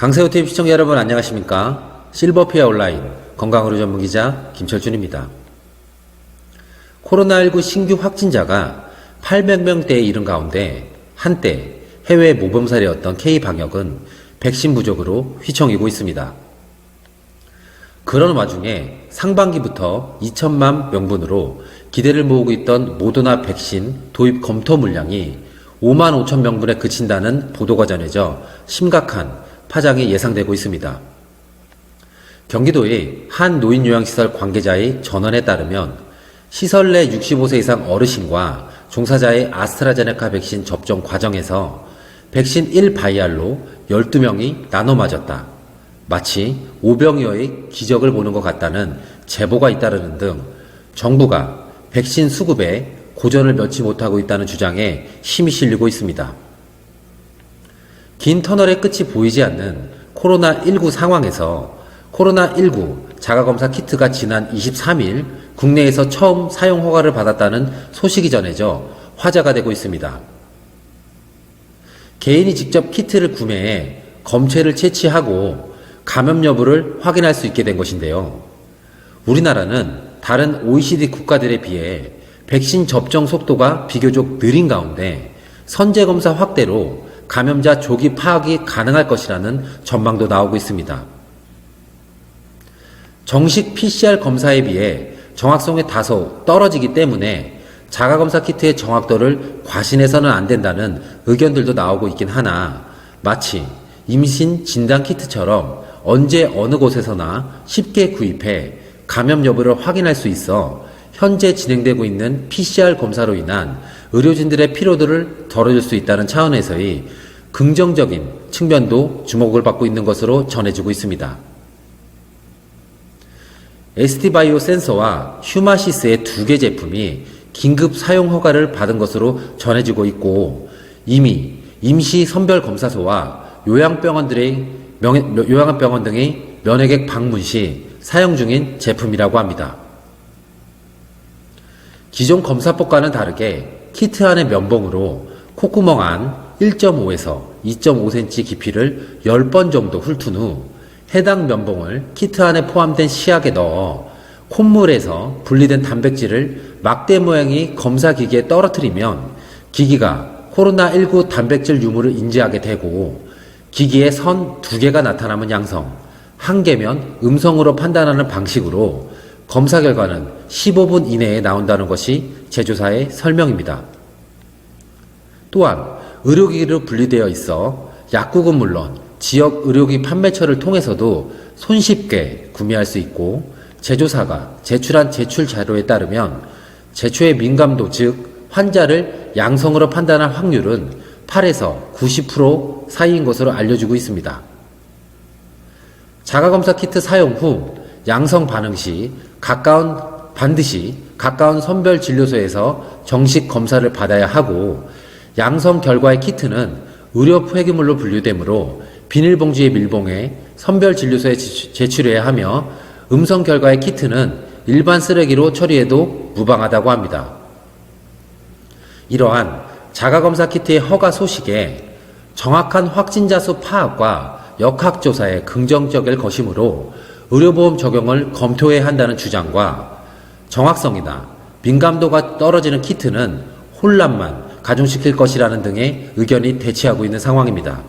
강세호TV 시청자 여러분 안녕하십니까? 실버피아 온라인 건강의료 전문기자 김철준입니다. 코로나19 신규 확진자가 800명대에 이른 가운데 한때 해외 모범사례였던 K방역은 백신 부족으로 휘청이고 있습니다. 그런 와중에 상반기부터 2천만 명분으로 기대를 모으고 있던 모더나 백신 도입 검토 물량이 5만 5천 명분에 그친다는 보도가 전해져 심각한 파장이 예상되고 있습니다. 경기도의 한 노인요양시설 관계자의 전언에 따르면 시설 내 65세 이상 어르신과 종사자의 아스트라제네카 백신 접종 과정에서 백신 1바이알로 12명이 나눠 맞았다. 마치 오병이어의 기적을 보는 것 같다는 제보가 잇따르는 등 정부가 백신 수급에 고전을 면치 못하고 있다는 주장에 힘이 실리고 있습니다. 긴 터널의 끝이 보이지 않는 코로나19 상황에서 코로나19 자가검사 키트가 지난 23일 국내에서 처음 사용 허가를 받았다는 소식이 전해져 화제가 되고 있습니다. 개인이 직접 키트를 구매해 검체를 채취하고 감염 여부를 확인할 수 있게 된 것인데요. 우리나라는 다른 OECD 국가들에 비해 백신 접종 속도가 비교적 느린 가운데 선제검사 확대로 감염자 조기 파악이 가능할 것이라는 전망도 나오고 있습니다. 정식 PCR 검사에 비해 정확성이 다소 떨어지기 때문에 자가검사 키트의 정확도를 과신해서는 안 된다는 의견들도 나오고 있긴 하나 마치 임신 진단 키트처럼 언제 어느 곳에서나 쉽게 구입해 감염 여부를 확인할 수 있어 현재 진행되고 있는 PCR 검사로 인한 의료진들의 피로도를 덜어줄 수 있다는 차원에서의 긍정적인 측면도 주목을 받고 있는 것으로 전해지고 있습니다. ST바이오 센서와 휴마시스의 2개 제품이 긴급 사용 허가를 받은 것으로 전해지고 있고 이미 임시 선별검사소와 요양병원 등의 면회객 방문 시 사용 중인 제품이라고 합니다. 기존 검사법과는 다르게 키트 안의 면봉으로 콧구멍 안 1.5에서 2.5cm 깊이를 10번 정도 훑은 후 해당 면봉을 키트 안에 포함된 시약에 넣어 콧물에서 분리된 단백질을 막대 모양의 검사기기에 떨어뜨리면 기기가 코로나19 단백질 유무를 인지하게 되고 기기에 선 2개가 나타나면 양성, 1개면 음성으로 판단하는 방식으로 검사 결과는 15분 이내에 나온다는 것이 제조사의 설명입니다. 또한 의료기기로 분리되어 있어 약국은 물론 지역 의료기 판매처를 통해서도 손쉽게 구매할 수 있고 제조사가 제출한 제출 자료에 따르면 제초의 민감도 즉 환자를 양성으로 판단할 확률은 8에서 90% 사이인 것으로 알려지고 있습니다. 자가검사 키트 사용 후 양성 반응 시 반드시 가까운 선별진료소에서 정식 검사를 받아야 하고 양성 결과의 키트는 의료 폐기물로 분류되므로 비닐봉지에 밀봉해 선별진료소에 제출해야 하며 음성 결과의 키트는 일반 쓰레기로 처리해도 무방하다고 합니다. 이러한 자가검사 키트의 허가 소식에 정확한 확진자 수 파악과 역학조사에 긍정적일 것이므로 의료보험 적용을 검토해야 한다는 주장과 정확성이나 민감도가 떨어지는 키트는 혼란만 가중시킬 것이라는 등의 의견이 대치하고 있는 상황입니다.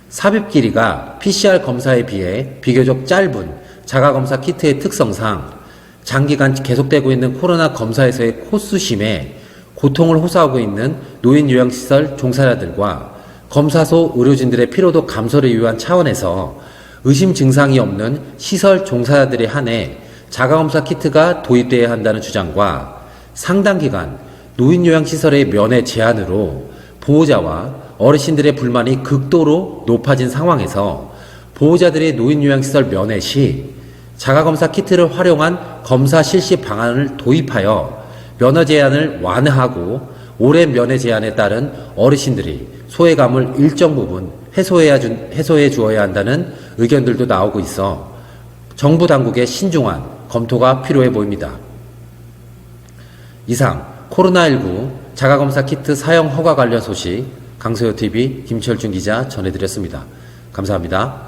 삽입 길이가 PCR 검사에 비해 비교적 짧은 자가검사 키트의 특성상 장기간 계속되고 있는 코로나 검사에서의 코수심에 고통을 호소하고 있는 노인요양시설 종사자들과 검사소 의료진들의 피로도 감소를 위한 차원에서 의심 증상이 없는 시설 종사자들에 한해 자가검사 키트가 도입되어야 한다는 주장과 상당 기간 노인요양시설의 면회 제한으로 보호자와 어르신들의 불만이 극도로 높아진 상황에서 보호자들의 노인요양시설 면회 시 자가검사 키트를 활용한 검사 실시 방안을 도입하여 면허 제한을 완화하고 오랜 면회 제한에 따른 어르신들이 소외감을 일정 부분 해소해 주어야 한다는 의견들도 나오고 있어 정부 당국의 신중한 검토가 필요해 보입니다. 이상 코로나19 자가검사 키트 사용 허가 관련 소식 강서요TV 김철준 기자 전해드렸습니다. 감사합니다.